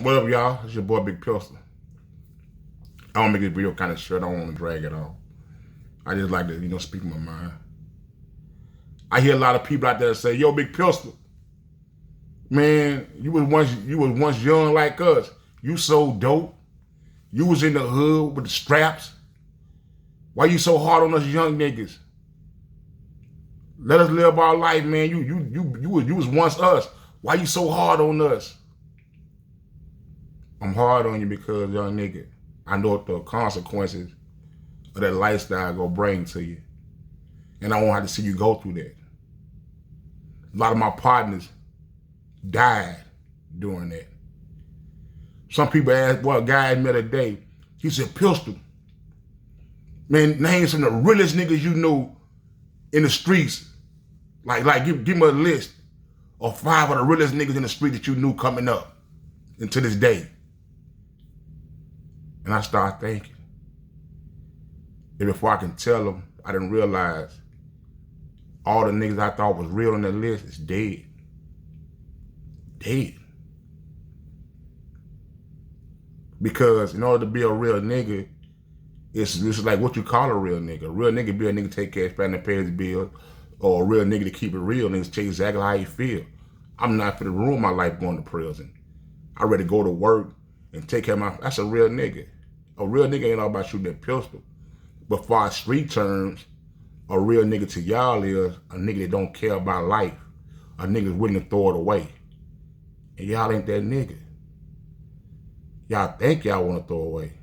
What up, y'all? It's your boy Big Pistol. I don't make this video kind of short. I don't want to drag it on. I just like to, speak my mind. I hear a lot of people out there say, "Yo, Big Pistol, man, you was once young like us. You so dope. You was in the hood with the straps. Why you so hard on us young niggas? Let us live our life, man. You was once us. Why you so hard on us?" I'm hard on you because, young nigga, I know what the consequences of that lifestyle gonna bring to you. And I won't have to see you go through that. A lot of my partners died doing that. Some people ask, well, a guy I met today, he said, "Pistol, man, name some of the realest niggas you know in the streets. Like give me a list of 5 of the realest niggas in the street that you knew coming up and to this day." And I started thinking. And before I can tell them, I didn't realize all the niggas I thought was real on that list is dead. Dead. Because in order to be a real nigga, it's like what you call a real nigga. A real nigga be a nigga take care of family, pay his bills, or a real nigga to keep it real, niggas tell you exactly how you feel. I'm not finna ruin my life going to prison. I ready to go to work and take care of my, that's a real nigga. A real nigga ain't all about shooting that pistol. But for our street terms, a real nigga to y'all is a nigga that don't care about life. A nigga that's willing to throw it away. And y'all ain't that nigga. Y'all think y'all want to throw away.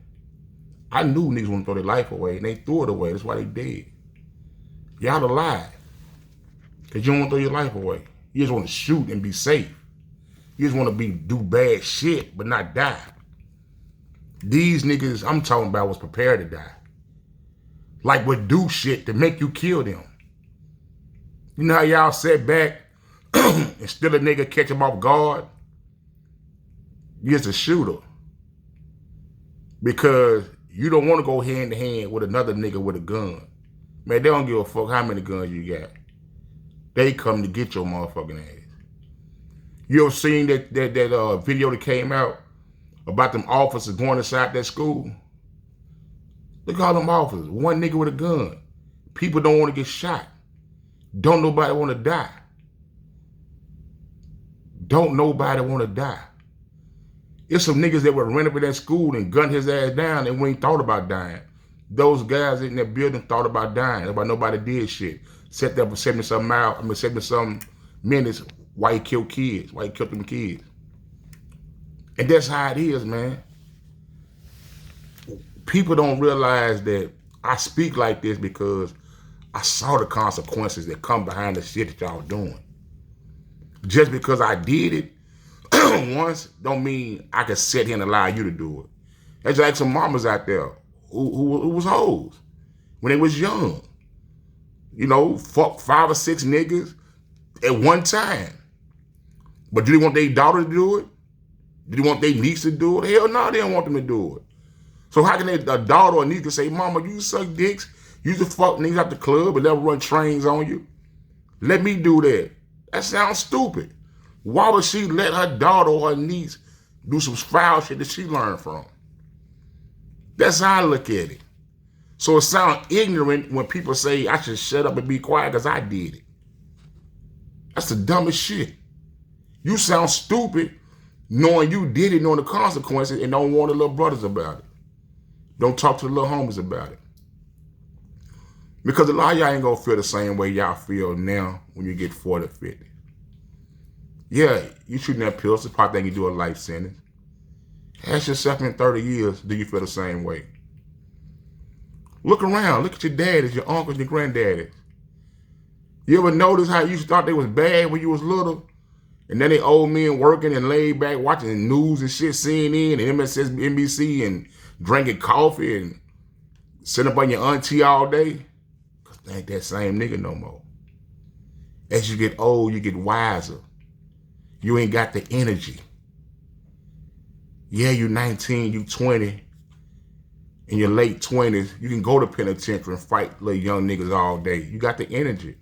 I knew niggas want to throw their life away, and they threw it away. That's why they dead. Y'all alive. Because you don't want to throw your life away. You just want to shoot and be safe. You just want to do bad shit, but not die. These niggas I'm talking about was prepared to die. Like would do shit to make you kill them. You know how y'all sit back and still a nigga catch him off guard? You're just a shooter. Because you don't want to go hand to hand with another nigga with a gun. Man, they don't give a fuck how many guns you got. They come to get your motherfucking ass. You ever seen that video that came out about them officers going inside that school? Look at all them officers. One nigga with a gun. People don't want to get shot. Don't nobody want to die. Don't nobody want to die. It's some niggas that would run up in that school and gun his ass down and we ain't thought about dying. Those guys in that building thought about dying. That's why nobody did shit. Sat there for 70-something minutes while he killed kids. Why he killed them kids. And that's how it is, man. People don't realize that I speak like this because I saw the consequences that come behind the shit that y'all doing. Just because I did it once don't mean I can sit here and allow you to do it. There's like some mamas out there who was hoes when they was young. Fuck 5 or 6 niggas at one time. But do they want their daughter to do it? Do they want their niece to do it? Hell no, they don't want them to do it. So how can a daughter or niece can say, "Mama, you suck dicks, you just fuck niggas at the club and they'll run trains on you"? Let me do that. That sounds stupid. Why would she let her daughter or her niece do some foul shit that she learned from? That's how I look at it. So it sounds ignorant when people say I should shut up and be quiet because I did it. That's the dumbest shit. You sound stupid knowing you did it, knowing the consequences, and don't warn the little brothers about it. Don't talk to the little homies about it. Because a lot of y'all ain't gonna feel the same way y'all feel now when you get 40, 50. Yeah, you shooting that pistol, probably think you do a life sentence. Ask yourself in 30 years, do you feel the same way? Look around, look at your daddies, your uncles, your granddaddies. You ever notice how you used to thought they was bad when you was little? And then they old men working and laid back watching news and shit, CNN and MSNBC and drinking coffee and sitting up on your auntie all day? Because they ain't that same nigga no more. As you get old, you get wiser. You ain't got the energy. Yeah, you 19, you 20, in your late 20s, you can go to penitentiary and fight little young niggas all day. You got the energy.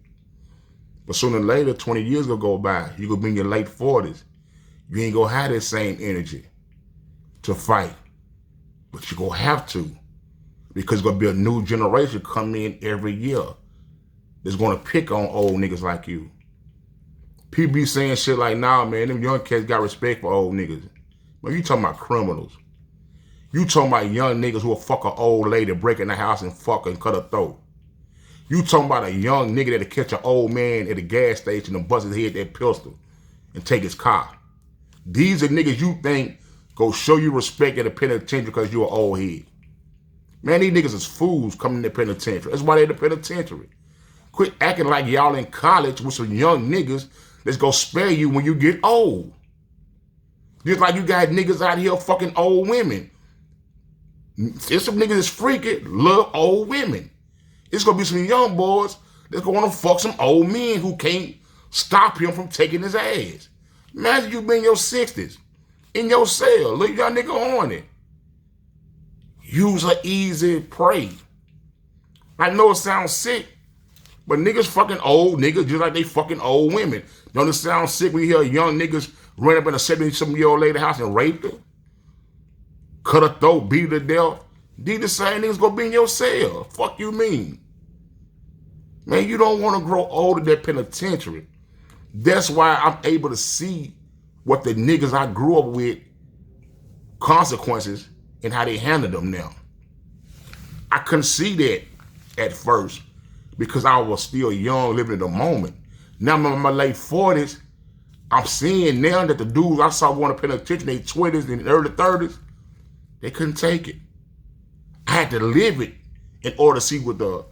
But sooner or later, 20 years will go by. You gonna be in your late 40s. You ain't gonna have that same energy. to fight. But you're going to have to. Because there's going to be a new generation coming in every year that's going to pick on old niggas like you. People be saying shit like, nah, man, them young cats got respect for old niggas. But you talking about criminals. You talking about young niggas who will fuck an old lady, break in the house and fuck her and cut her throat. You talking about a young nigga that'll catch an old man at a gas station and bust his head with that pistol and take his car. These are niggas you think go show you respect at the penitentiary because you an old head. Man, these niggas is fools coming in the penitentiary. That's why they in the penitentiary. Quit acting like y'all in college with some young niggas that's gonna spare you when you get old. Just like you got niggas out here fucking old women. There's some niggas that's freaky, love old women. It's gonna be some young boys that's gonna wanna fuck some old men who can't stop him from taking his ass. Imagine you be in your 60s, in your cell, little young nigga on it. Use an easy prey. I know it sounds sick, but niggas fucking old niggas just like they fucking old women. Don't it sound sick when you hear young niggas run up in a 70-something-year-old lady house and rape her? Cut her throat, beat her to death. These the same niggas gonna be in your cell. Fuck you mean? Man, you don't want to grow old in that penitentiary. That's why I'm able to see what the niggas I grew up with, consequences, and how they handle them now. I couldn't see that at first because I was still young, living in the moment. Now I'm in my late 40s. I'm seeing now that the dudes I saw going to penitentiary in their 20s and early 30s, they couldn't take it. I had to live it in order to see what the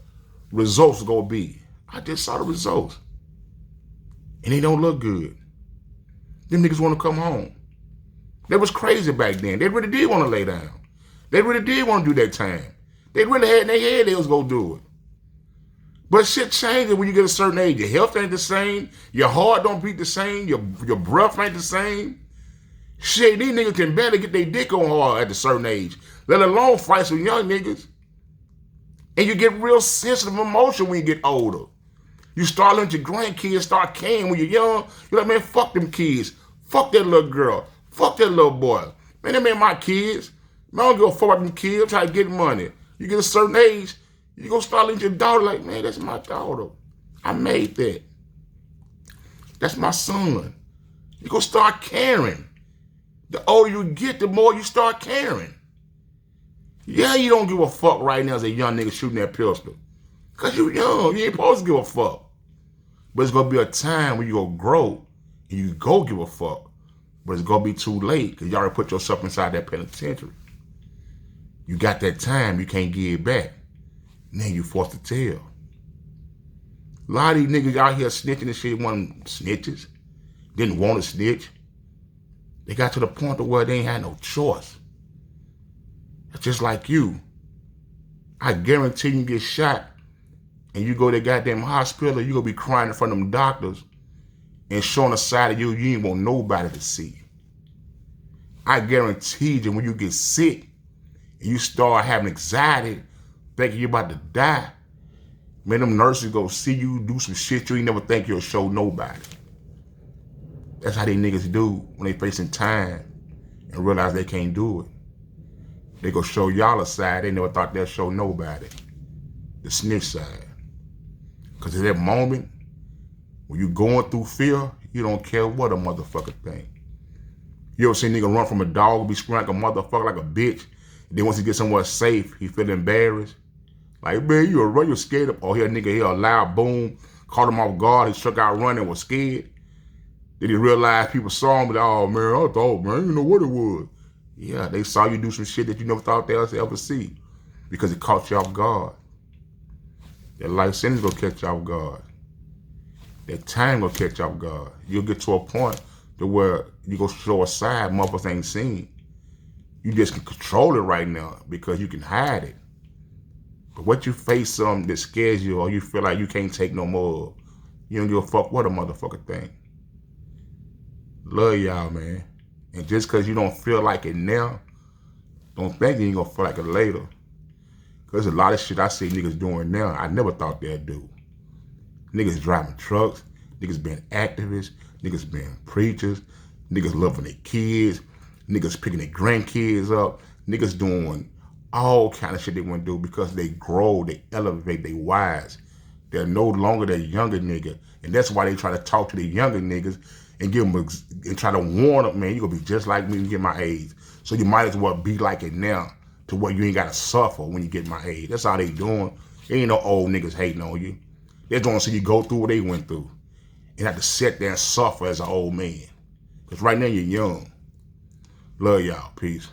results were going to be. I just saw the results. And they don't look good. Them niggas want to come home. They was crazy back then. They really did want to lay down. They really did want to do that time. They really had in their head they was going to do it. But shit changes when you get a certain age. Your health ain't the same. Your heart don't beat the same. Your breath ain't the same. Shit, these niggas can barely get their dick on hard at a certain age, let alone fight some young niggas. And you get real sensitive emotion when you get older. You start letting your grandkids start caring when you're young. You're like, man, fuck them kids. Fuck that little girl. Fuck that little boy. Man, them ain't my kids. Man, I don't give a fuck about them kids. I'm trying to get money. You get a certain age, you gonna start letting your daughter like, man, that's my daughter. I made that. That's my son. You gonna start caring. The older you get, the more you start caring. Yeah, you don't give a fuck right now as a young nigga shooting that pistol. Because you young, you ain't supposed to give a fuck. But it's going to be a time when you go grow and you go give a fuck. But it's going to be too late because you already put yourself inside that penitentiary. You got that time, you can't give it back. And then you forced to tell. A lot of these niggas out here snitching and shit wasn't snitches. Didn't want to snitch. They got to the point of where they ain't had no choice. It's just like you. I guarantee you get shot and you go to the goddamn hospital, you gonna be crying in front of them doctors and showing a side of you ain't want nobody to see. I guarantee you when you get sick and you start having anxiety, thinking you're about to die, man, them nurses go see you do some shit you ain't never think you'll show nobody. That's how they niggas do when they facing time and realize they can't do it. They go show y'all a side they never thought they'd show nobody. The snitch side. Because at that moment, when you going through fear, you don't care what a motherfucker think. You ever seen a nigga run from a dog, be screaming like a motherfucker, like a bitch, and then once he get somewhere safe, he feel embarrassed. Like, man, you a run, you're scared of, oh, here a nigga hear a loud boom, caught him off guard, he struck out running, was scared. Then he realized people saw him, but oh man, I thought, man, you know what it was. Yeah, they saw you do some shit that you never thought they'd ever see because it caught you off guard. That life sentence gonna catch you off guard. That time gonna catch you off guard. You'll get to a point to where you go show a side motherfuckers ain't seen. You just can control it right now because you can hide it. But what you face something that scares you or you feel like you can't take no more, you don't give a fuck what a motherfucker think. Love y'all, man. And just because you don't feel like it now, don't think you ain't gonna feel like it later. Because there's a lot of shit I see niggas doing now I never thought they'd do. Niggas driving trucks, niggas being activists, niggas being preachers, niggas loving their kids, Niggas picking their grandkids up. Niggas doing all kind of shit they want to do because they grow, they elevate, they wise. They're no longer that younger nigga. And that's why they try to talk to the younger niggas and give them and try to warn them, man, you're going to be just like me when you get my age. So you might as well be like it now to where you ain't got to suffer when you get my age. That's how they doing. There ain't no old niggas hating on you. They're going to see you go through what they went through and have to sit there and suffer as an old man. Because right now you're young. Love y'all. Peace.